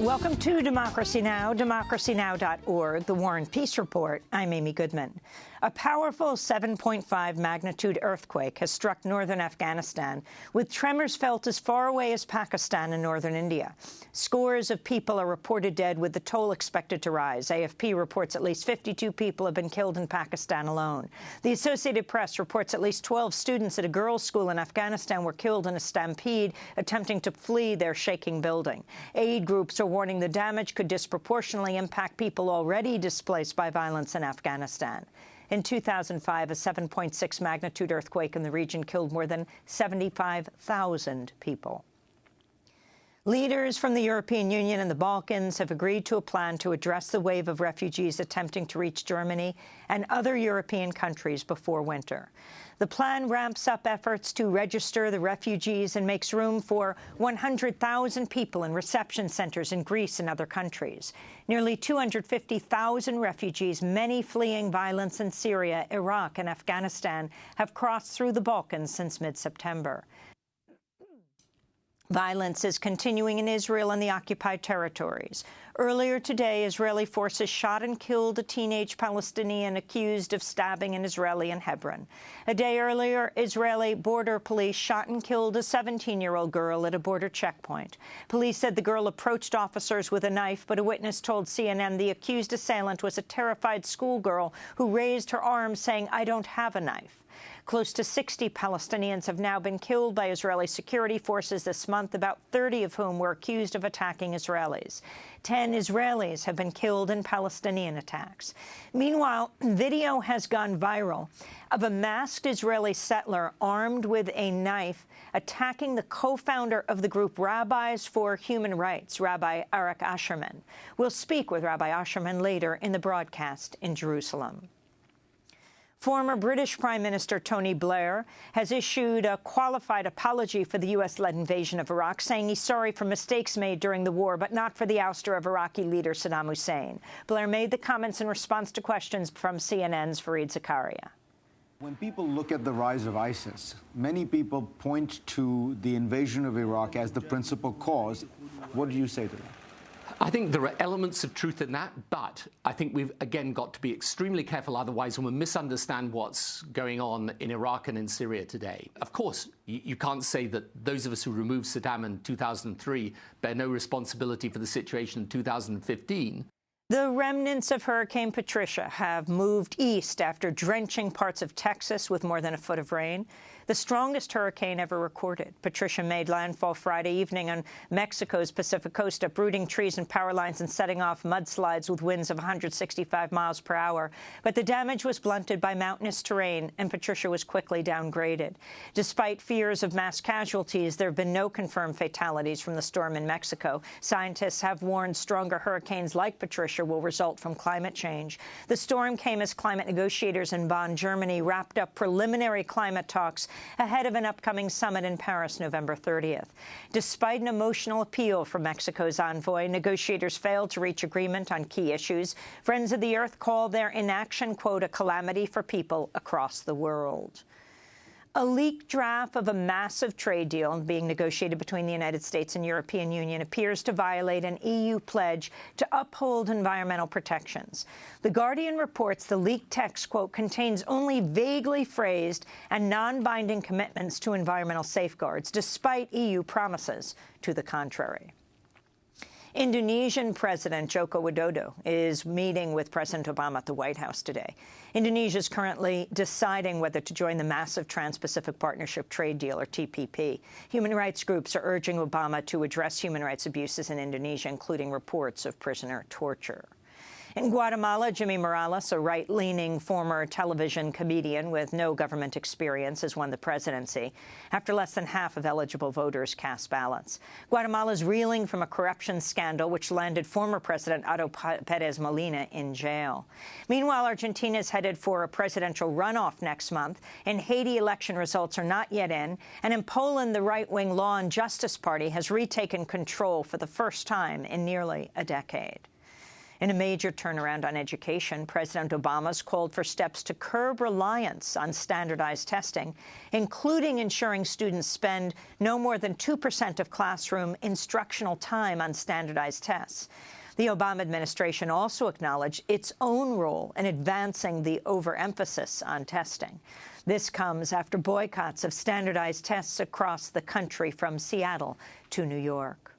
Welcome to Democracy Now!, democracynow.org, The War and Peace Report. I'm Amy Goodman. A powerful 7.5 magnitude earthquake has struck northern Afghanistan, with tremors felt as far away as Pakistan and northern India. Scores of people are reported dead, with the toll expected to rise. AFP reports at least 52 people have been killed in Pakistan alone. The Associated Press reports at least 12 students at a girls' school in Afghanistan were killed in a stampede attempting to flee their shaking building. Aid groups are warning the damage could disproportionately impact people already displaced by violence in Afghanistan. In 2005, a 7.6 magnitude earthquake in the region killed more than 75,000 people. Leaders from the European Union and the Balkans have agreed to a plan to address the wave of refugees attempting to reach Germany and other European countries before winter. The plan ramps up efforts to register the refugees and makes room for 100,000 people in reception centers in Greece and other countries. Nearly 250,000 refugees, many fleeing violence in Syria, Iraq, and Afghanistan, have crossed through the Balkans since mid-September. Violence is continuing in Israel and the occupied territories. Earlier today, Israeli forces shot and killed a teenage Palestinian accused of stabbing an Israeli in Hebron. A day earlier, Israeli border police shot and killed a 17-year-old girl at a border checkpoint. Police said the girl approached officers with a knife, but a witness told CNN the accused assailant was a terrified schoolgirl who raised her arms, saying, "I don't have a knife." Close to 60 Palestinians have now been killed by Israeli security forces this month, about 30 of whom were accused of attacking Israelis. 10 Israelis have been killed in Palestinian attacks. Meanwhile, video has gone viral of a masked Israeli settler armed with a knife attacking the co-founder of the group Rabbis for Human Rights, Rabbi Arik Asherman. We'll speak with Rabbi Asherman later in the broadcast in Jerusalem. Former British Prime Minister Tony Blair has issued a qualified apology for the U.S.-led invasion of Iraq, saying he's sorry for mistakes made during the war, but not for the ouster of Iraqi leader Saddam Hussein. Blair made the comments in response to questions from CNN's Fareed Zakaria. When people look at the rise of ISIS, many people point to the invasion of Iraq as the principal cause. What do you say to that? I think there are elements of truth in that, but I think we've, again, got to be extremely careful, otherwise we'll misunderstand what's going on in Iraq and in Syria today. Of course, you can't say that those of us who removed Saddam in 2003 bear no responsibility for the situation in 2015. The remnants of Hurricane Patricia have moved east after drenching parts of Texas with more than a foot of rain. The strongest hurricane ever recorded. Patricia made landfall Friday evening on Mexico's Pacific coast, uprooting trees and power lines and setting off mudslides with winds of 165 miles per hour. But the damage was blunted by mountainous terrain, and Patricia was quickly downgraded. Despite fears of mass casualties, there have been no confirmed fatalities from the storm in Mexico. Scientists have warned stronger hurricanes like Patricia will result from climate change. The storm came as climate negotiators in Bonn, Germany, wrapped up preliminary climate talks ahead of an upcoming summit in Paris November 30th. Despite an emotional appeal from Mexico's envoy, negotiators failed to reach agreement on key issues. Friends of the Earth call their inaction, quote, a calamity for people across the world. A leaked draft of a massive trade deal being negotiated between the United States and European Union appears to violate an EU pledge to uphold environmental protections. The Guardian reports the leaked text, quote, contains only vaguely phrased and non-binding commitments to environmental safeguards, despite EU promises to the contrary. Indonesian President Joko Widodo is meeting with President Obama at the White House today. Indonesia is currently deciding whether to join the massive Trans-Pacific Partnership Trade Deal, or TPP. Human rights groups are urging Obama to address human rights abuses in Indonesia, including reports of prisoner torture. In Guatemala, Jimmy Morales, a right-leaning former television comedian with no government experience, has won the presidency after less than half of eligible voters cast ballots. Guatemala is reeling from a corruption scandal which landed former President Otto Pérez Molina in jail. Meanwhile, Argentina is headed for a presidential runoff next month. In Haiti, election results are not yet in. And in Poland, the right-wing Law and Justice Party has retaken control for the first time in nearly a decade. In a major turnaround on education, President Obama's called for steps to curb reliance on standardized testing, including ensuring students spend no more than 2% of classroom instructional time on standardized tests. The Obama administration also acknowledged its own role in advancing the overemphasis on testing. This comes after boycotts of standardized tests across the country from Seattle to New York.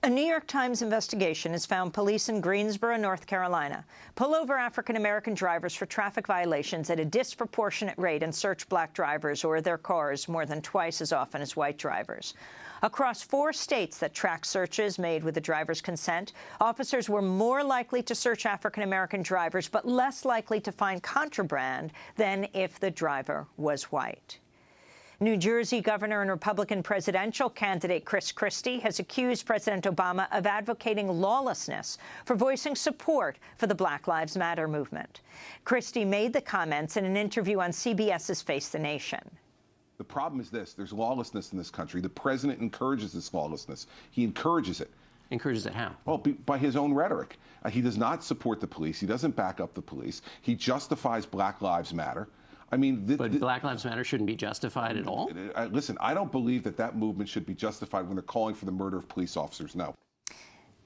A New York Times investigation has found police in Greensboro, North Carolina, pull over African-American drivers for traffic violations at a disproportionate rate and search black drivers or their cars more than twice as often as white drivers. Across 4 states that track searches made with the driver's consent, officers were more likely to search African-American drivers but less likely to find contraband than if the driver was white. New Jersey Governor and Republican presidential candidate Christie has accused President Obama of advocating lawlessness for voicing support for the Black Lives Matter movement. Christie made the comments in an interview on CBS's Face the Nation. The problem is this. There's lawlessness in this country. The president encourages this lawlessness. He encourages it. Encourages it how? Well, by his own rhetoric. He does not support the police. He doesn't back up the police. He justifies Black Lives Matter. I mean, but Black Lives Matter shouldn't be justified at all? Listen, I don't believe that movement should be justified when they're calling for the murder of police officers. No.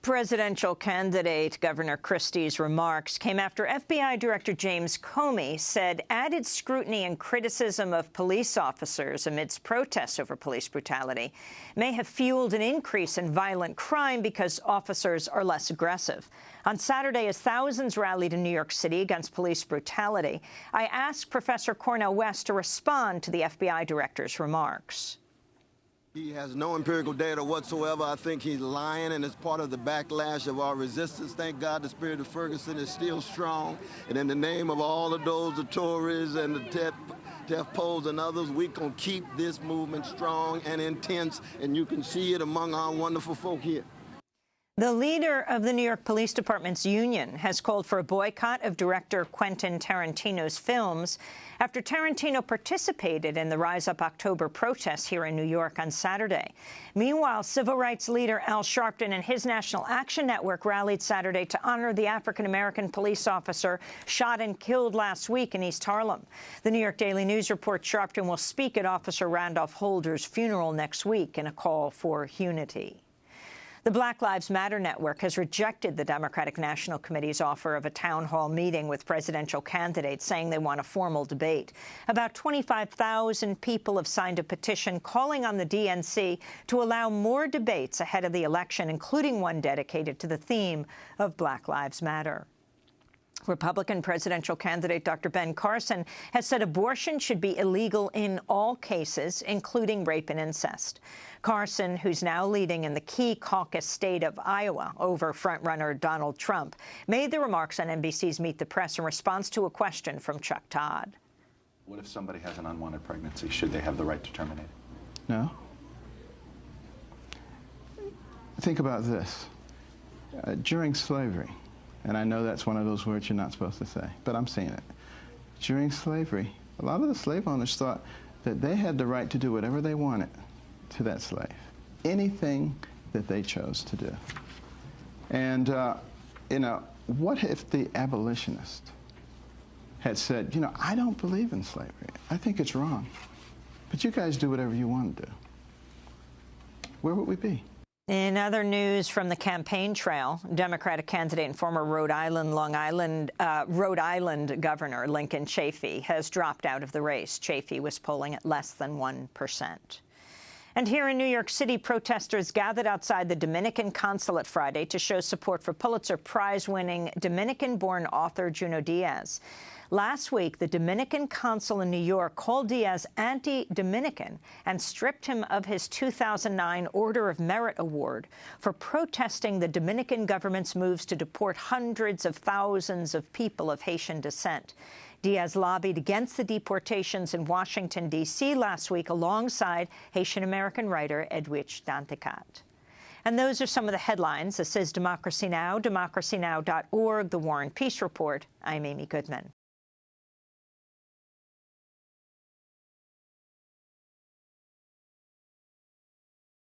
Presidential candidate Governor Christie's remarks came after FBI Director James Comey said added scrutiny and criticism of police officers amidst protests over police brutality may have fueled an increase in violent crime because officers are less aggressive. On Saturday, as thousands rallied in New York City against police brutality, I asked Professor Cornel West to respond to the FBI director's remarks. He has no empirical data whatsoever. I think he's lying, and it's part of the backlash of our resistance. Thank God the spirit of Ferguson is still strong. And in the name of all of those, the Tories and the Deaf Poles and others, we can keep this movement strong and intense, and you can see it among our wonderful folk here. The leader of the New York Police Department's union has called for a boycott of director Quentin Tarantino's films after Tarantino participated in the Rise Up October protests here in New York on Saturday. Meanwhile, civil rights leader Al Sharpton and his National Action Network rallied Saturday to honor the African-American police officer shot and killed last week in East Harlem. The New York Daily News reports Sharpton will speak at Officer Randolph Holder's funeral next week in a call for unity. The Black Lives Matter Network has rejected the Democratic National Committee's offer of a town hall meeting with presidential candidates, saying they want a formal debate. About 25,000 people have signed a petition calling on the DNC to allow more debates ahead of the election, including one dedicated to the theme of Black Lives Matter. Republican presidential candidate Dr. Ben Carson has said abortion should be illegal in all cases, including rape and incest. Carson, who's now leading in the key caucus state of Iowa over frontrunner Donald Trump, made the remarks on NBC's Meet the Press in response to a question from Chuck Todd. What if somebody has an unwanted pregnancy? Should they have the right to terminate it? No. Think about this. During slavery, and I know that's one of those words you're not supposed to say, but I'm saying it. During slavery, a lot of the slave owners thought that they had the right to do whatever they wanted to that slave, anything that they chose to do. And, you know, what if the abolitionist had said, you know, I don't believe in slavery. I think it's wrong. But you guys do whatever you want to do. Where would we be? In other news from the campaign trail, Democratic candidate and former Rhode Island Governor Lincoln Chafee has dropped out of the race. Chafee was polling at less than 1%. And here in New York City, protesters gathered outside the Dominican consulate Friday to show support for Pulitzer Prize-winning Dominican-born author Junot Diaz. Last week, the Dominican consul in New York called Diaz anti-Dominican and stripped him of his 2009 Order of Merit Award for protesting the Dominican government's moves to deport hundreds of thousands of people of Haitian descent. Diaz lobbied against the deportations in Washington, D.C. last week alongside Haitian-American writer Edwidge Danticat. And those are some of the headlines. This is Democracy Now!, democracynow.org, The War and Peace Report. I'm Amy Goodman.